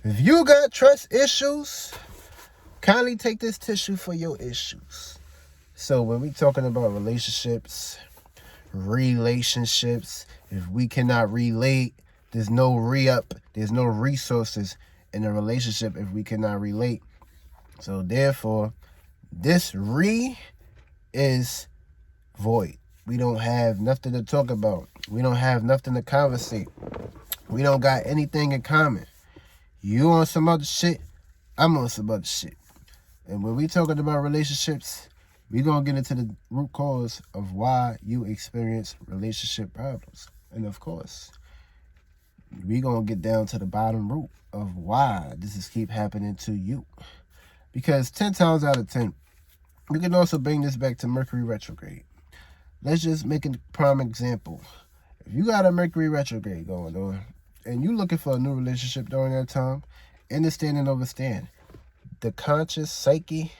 If you got trust issues, kindly take this tissue for your issues. So when we talking about relationships, if we cannot relate, there's no re-up, there's no resources in a relationship if we cannot relate. So therefore, this is void. We don't have nothing to talk about. We don't have nothing to conversate. We don't got anything in common. You on some other shit, I'm on some other shit. And when we talking about relationships, we going to get into the root cause of why you experience relationship problems. And of course, we going to get down to the bottom root of why this is keep happening to you. Because 10 times out of 10, we can also bring this back to Mercury retrograde. Let's just make a prime example. If you got a Mercury retrograde going on, and you looking for a new relationship during that time, understand and overstand. The conscious psyche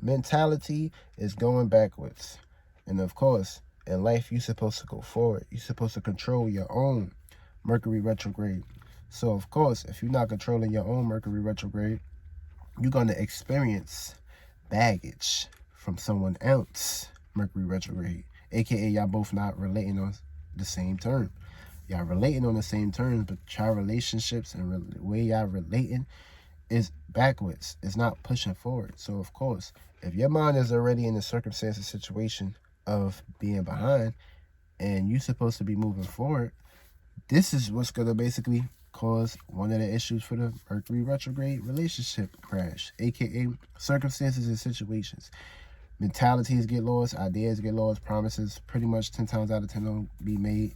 mentality is going backwards. And of course, in life, you're supposed to go forward. You're supposed to control your own Mercury retrograde. So of course, if you're not controlling your own Mercury retrograde, you're going to experience baggage from someone else Mercury retrograde. AKA y'all both not relating on the same term. Y'all relating on the same terms, but y'all relationships and the way y'all relating is backwards. It's not pushing forward. So of course, if your mind is already in the circumstance or situation of being behind and you're supposed to be moving forward, this is what's going to basically cause one of the issues for the Mercury retrograde relationship crash, aka circumstances and situations. Mentalities get lost, ideas get lost, promises pretty much 10 times out of 10 don't be made.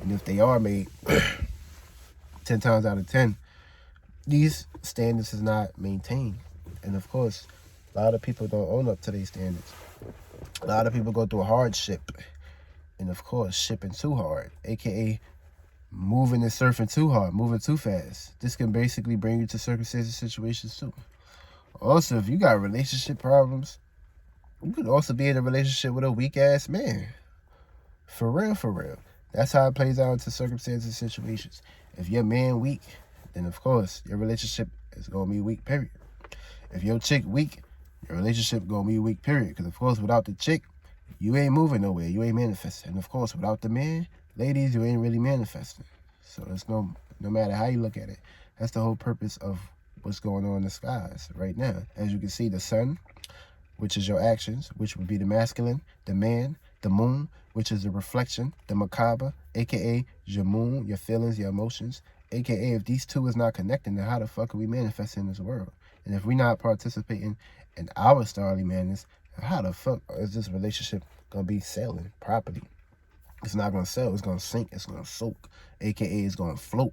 And if they are made 10 times out of 10, these standards is not maintained. And of course, a lot of people don't own up to these standards. A lot of people go through a hardship. And of course, shipping too hard, aka moving and surfing too hard, moving too fast. This can basically bring you to circumstances, situations too. Also, if you got relationship problems, you could also be in a relationship with a weak ass man. For real, for real. That's how it plays out into circumstances, situations. If your man weak, then of course your relationship is gonna be weak, period. If your chick weak, your relationship gonna be weak, period. Because of course without the chick, you ain't moving nowhere, you ain't manifesting. And of course without the man, ladies, you ain't really manifesting. So it's no matter how you look at it, that's the whole purpose of what's going on in the skies right now. As you can see, the sun, which is your actions, which would be the masculine, the man, the moon, which is the reflection, the macabre, aka your moon, your feelings, your emotions, aka if these two is not connecting, then how the fuck are we manifesting in this world? And if we're not participating in our starly madness, how the fuck is this relationship gonna be sailing properly? It's not gonna sail, it's gonna sink, it's gonna soak, aka it's gonna float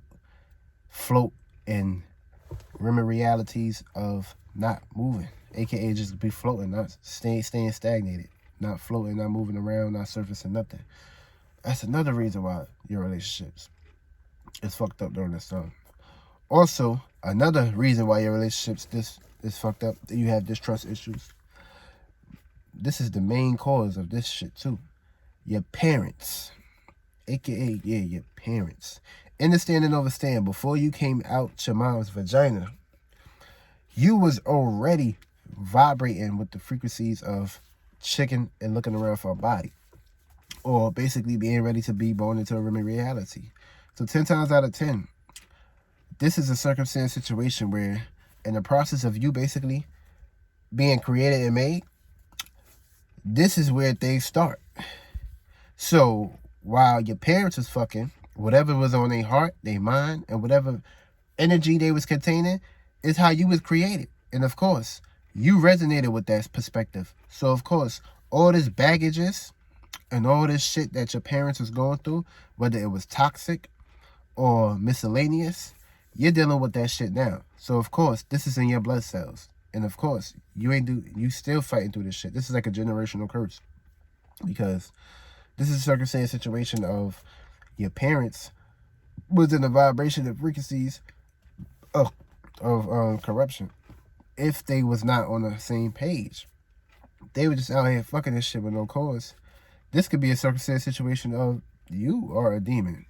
in rimmer realities of not moving, aka just be floating, not staying stagnated, not floating, not moving around, not surfacing nothing. That's another reason why your relationships is fucked up during this time. Also, another reason why your relationships is fucked up, that you have distrust issues. This is the main cause of this shit too. Your parents, aka your parents. Understand and understand, before you came out your mom's vagina, you was already vibrating with the frequencies of chicken and looking around for a body, or basically being ready to be born into a rim reality. So 10 times out of 10, this is a circumstance situation where in the process of you basically being created and made, this is where things start. So while your parents was fucking, whatever was on their heart, their mind, and whatever energy they was containing is how you was created. And of course, you resonated with that perspective. So of course, all this baggages and all this shit that your parents was going through, whether it was toxic or miscellaneous, you're dealing with that shit now. So of course, this is in your blood cells. And of course, you still fighting through this shit. This is like a generational curse. Because this is a circumstance situation of your parents was in the vibration of frequencies of corruption. If they was not on the same page, they were just out here fucking this shit with no cause. This could be a circumstance situation of You are a demon.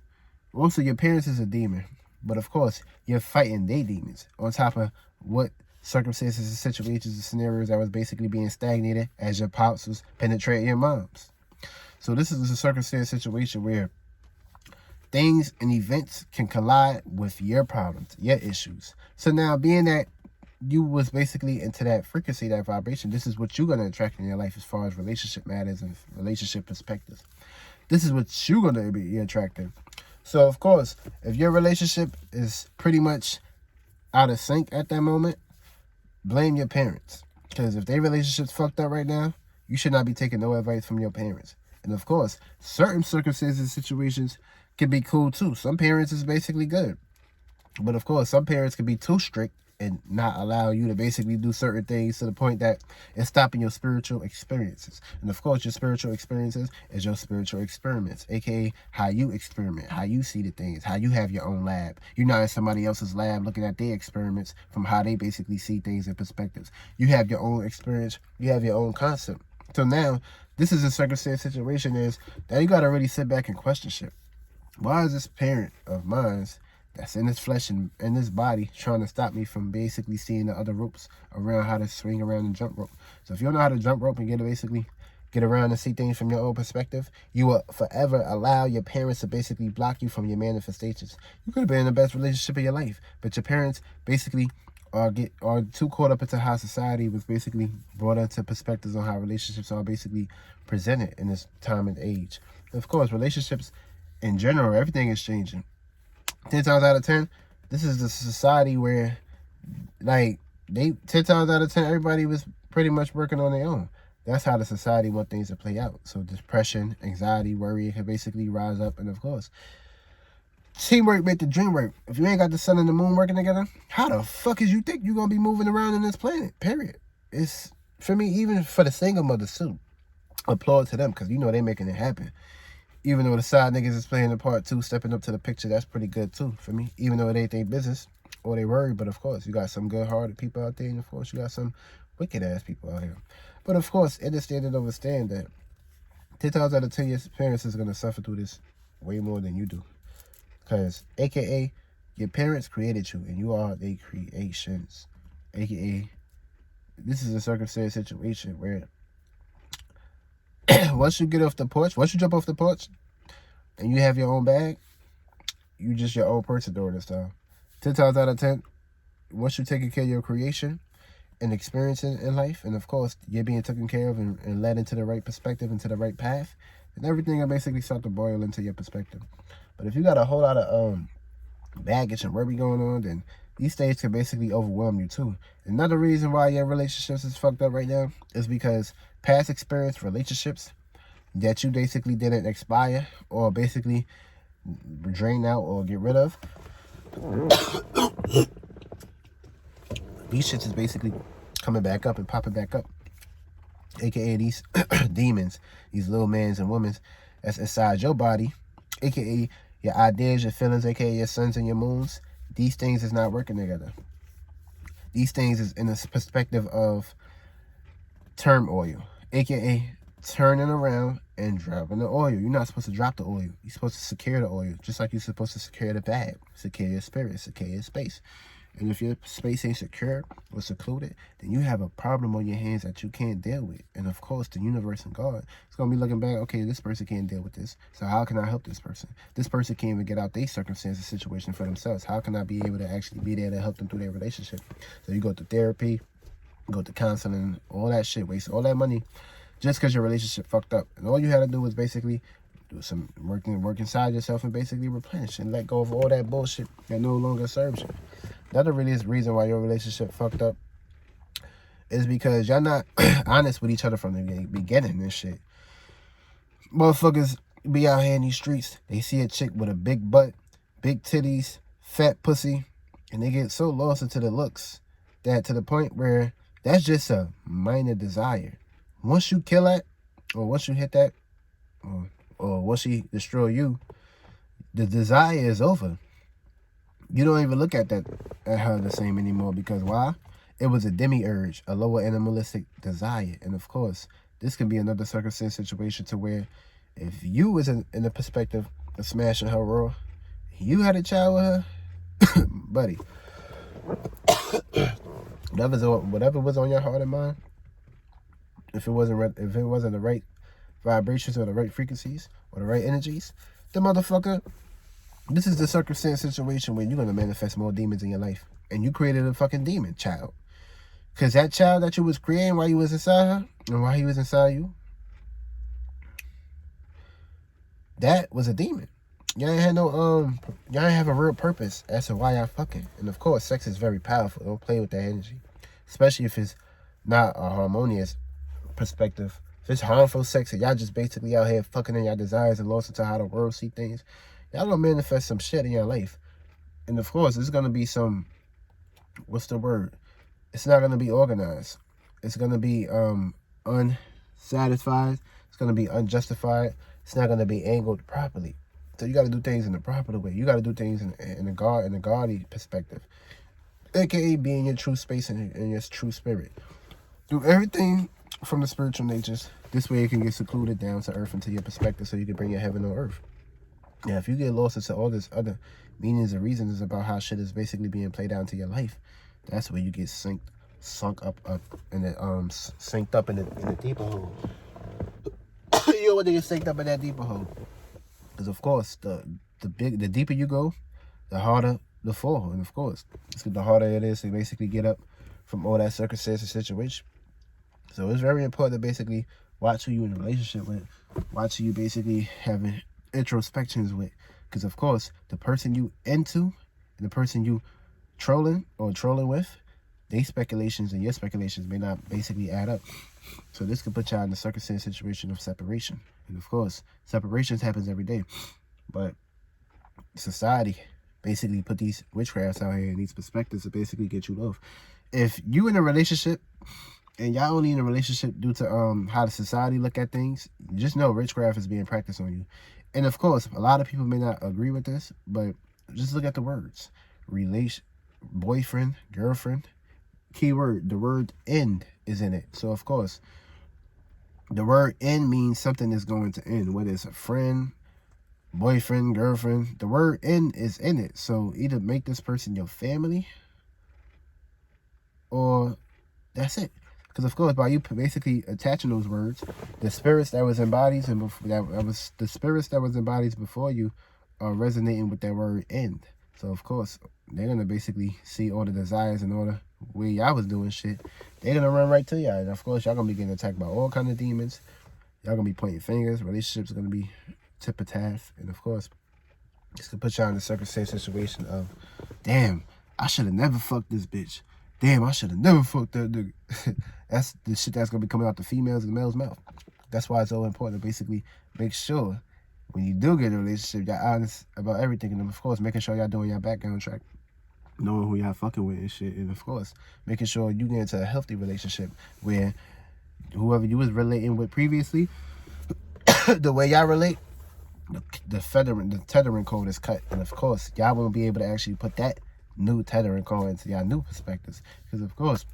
Also, your parents is a demon. But of course, you're fighting their demons on top of what circumstances and situations and scenarios that was basically being stagnated as your pops was penetrating your moms. So this is a circumstance situation where things and events can collide with your problems, your issues. So now, being that you was basically into that frequency, that vibration, this is what you're going to attract in your life as far as relationship matters and relationship perspectives. This is what you're going to be attracting. So, of course, if your relationship is pretty much out of sync at that moment, blame your parents. Because if their relationship's fucked up right now, you should not be taking no advice from your parents. And of course, certain circumstances and situations can be cool too. Some parents is basically good. But of course, some parents can be too strict and not allow you to basically do certain things to the point that it's stopping your spiritual experiences. And of course, your spiritual experiences is your spiritual experiments, aka how you experiment, how you see the things, how you have your own lab. You're not in somebody else's lab looking at their experiments from how they basically see things and perspectives. You have your own experience, you have your own concept. So now, this is a circumstance situation is that you got to really sit back and question shit. Why is this parent of mine that's in this flesh and in this body trying to stop me from basically seeing the other ropes around how to swing around and jump rope? So if you don't know how to jump rope and get around and see things from your own perspective, you will forever allow your parents to basically block you from your manifestations. You could have been in the best relationship of your life, but your parents basically are too caught up into how society was basically brought into perspectives on how relationships are basically presented in this time and age. Of course, relationships in general, everything is changing. 10 times out of 10, this is the society where, like, 10 times out of 10, everybody was pretty much working on their own. That's how the society want things to play out. So depression, anxiety, worry can basically rise up. And of course, teamwork make the dream work. If you ain't got the sun and the moon working together, how the fuck is you think you're going to be moving around in this planet? Period. It's, for me, even for the single mothers too, applaud to them because you know they making it happen. Even though the side niggas is playing the part too, stepping up to the picture, that's pretty good too for me. Even though it ain't their business or they worry, but of course, you got some good-hearted people out there, and of course, you got some wicked-ass people out here. But of course, understand that 10 times out of 10, your parents is going to suffer through this way more than you do. Because, a.k.a., your parents created you, and you are their creations. A.k.a., this is a circumstance situation where once you jump off the porch, and you have your own bag, you just your own person during this time. 10 times out of 10, once you're taking care of your creation and experiencing in life, and of course, you're being taken care of and led into the right perspective, into the right path, and everything will basically start to boil into your perspective. But if you got a whole lot of baggage and worry going on, then these things can basically overwhelm you too. Another reason why your relationships is fucked up right now is because past experience relationships that you basically didn't expire or basically drain out or get rid of, these shits is basically coming back up and popping back up. AKA these demons, these little mans and women that's inside your body, AKA your ideas, your feelings, AKA your suns and your moons. These things is not working together. These things is in a perspective of turmoil, AKA turning around and dropping the oil. You're not supposed to drop the oil. You're supposed to secure the oil, just like you're supposed to secure the bag, secure your spirit, secure your space. And if your space ain't secure or secluded, then you have a problem on your hands that you can't deal with. And of course, the universe and God is going to be looking back, okay, this person can't deal with this. So how can I help this person? This person can't even get out their circumstances, situation for themselves. How can I be able to actually be there to help them through their relationship? So you go to therapy, go to counseling, all that shit, waste all that money just because your relationship fucked up. And all you had to do was basically do some work inside yourself and basically replenish and let go of all that bullshit that no longer serves you. Another really reason why your relationship fucked up is because y'all not honest with each other from the beginning and shit. Motherfuckers be out here in these streets, they see a chick with a big butt, big titties, fat pussy, and they get so lost into the looks that to the point where that's just a minor desire. Once you kill that, or once you hit that, or once she destroy you, the desire is over. You don't even look at her the same anymore because why? It was a demiurge, a lower animalistic desire. And of course, this can be another circumstance situation to where If you was in the perspective of smashing her raw, you had a child with her, buddy, whatever was on your heart and mind, if it wasn't the right vibrations or the right frequencies or the right energies, the motherfucker, this is the circumstance situation where you're going to manifest more demons in your life. And you created a fucking demon child. Because that child that you was creating while you was inside her and while he was inside you, that was a demon. Y'all ain't had y'all ain't have a real purpose as to why y'all fucking. And of course, sex is very powerful. Don't play with that energy. Especially if it's not a harmonious perspective. If it's harmful sex and y'all just basically out here fucking in your desires and lost into how the world see things, y'all gonna manifest some shit in your life. And of course, it's gonna be some, what's the word? It's not gonna be organized. It's gonna be unsatisfied. It's gonna be unjustified. It's not gonna be angled properly. So you gotta do things in the proper way. You gotta do things in the godly perspective. AKA being your true space and your true spirit. Do everything from the spiritual natures. This way it can get secluded down to earth into your perspective so you can bring your heaven on earth. Now, if you get lost into all this other meanings and reasons about how shit is basically being played out into your life, that's where you get synced up in the deeper hole. You don't want to get synced up in that deeper hole. Because of course, the deeper you go, the harder the fall. And of course, the harder it is to basically get up from all that circumstance and situation. So it's very important to basically watch who you in a relationship with, watch who you basically having introspections with. Because of course, the person you into and the person you trolling with, their speculations and your speculations may not basically add up. So this could put y'all in a circumstance situation of separation. And of course, separations happens every day. But society basically put these witchcrafts out here and these perspectives to basically get you off. If you in a relationship and y'all only in a relationship due to how the society look at things, just know witchcraft is being practiced on you. And of course, a lot of people may not agree with this, but just look at the words. Boyfriend, girlfriend, keyword, the word end is in it. So of course, the word end means something is going to end, whether it's a friend, boyfriend, girlfriend, the word end is in it. So either make this person your family or that's it. Because of course, by you basically attaching those words, the spirits that was embodied before you are resonating with that word end. So of course, they're gonna basically see all the desires and all the way y'all was doing shit. They're gonna run right to y'all. And of course, y'all gonna be getting attacked by all kinds of demons. Y'all gonna be pointing fingers. Relationships are gonna be tip of task. And of course, this could put y'all in the circumstance situation of, damn, I should have never fucked this bitch. Damn, I should have never fucked that nigga. That's the shit that's gonna be coming out the females and the male's mouth. That's why it's so important to basically make sure when you do get in a relationship, y'all honest about everything. And of course, making sure y'all doing your background track, knowing who y'all fucking with and shit. And of course, making sure you get into a healthy relationship where whoever you was relating with previously, the way y'all relate, the tethering code is cut. And of course, y'all won't be able to actually put that new tethering code into y'all new perspectives. Because of course,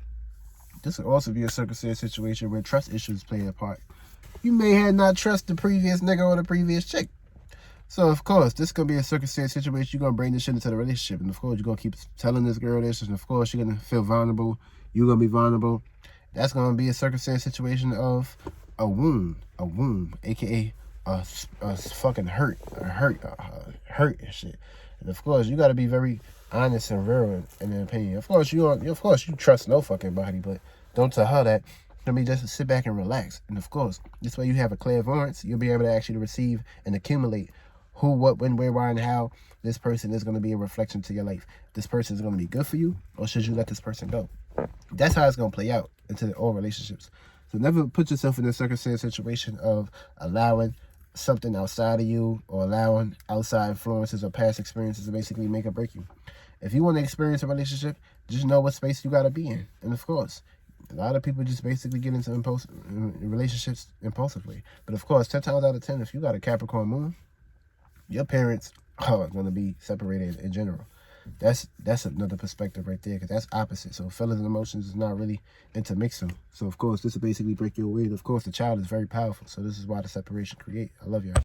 this could also be a circumstance situation where trust issues play a part. You may have not trust the previous nigga or the previous chick. So of course, this is gonna be a circumstance situation. You're gonna bring this shit into the relationship. And of course, you're gonna keep telling this girl this. And of course, you're gonna feel vulnerable. You're gonna be vulnerable. That's gonna be a circumstance situation of a wound, aka a fucking hurt and shit. And of course, you gotta be very honest and real in their opinion. Of course, you trust no fucking body, but don't tell her that. Let me just sit back and relax. And of course, this way you have a clairvoyance. You'll be able to actually receive and accumulate who, what, when, where, why, and how this person is going to be a reflection to your life. This person is going to be good for you, or should you let this person go? That's how it's going to play out into all relationships. So never put yourself in a circumstance situation of allowing something outside of you or allowing outside influences or past experiences to basically make or break you. If you want to experience a relationship, just know what space you got to be in. And of course, a lot of people just basically get into relationships impulsively. But of course, 10 times out of 10, if you got a Capricorn moon, your parents are going to be separated in general. That's another perspective right there, because that's opposite. So feelings and emotions is not really intermixing. So of course, this will basically break your way. And of course, the child is very powerful. So this is why the separation create. I love y'all.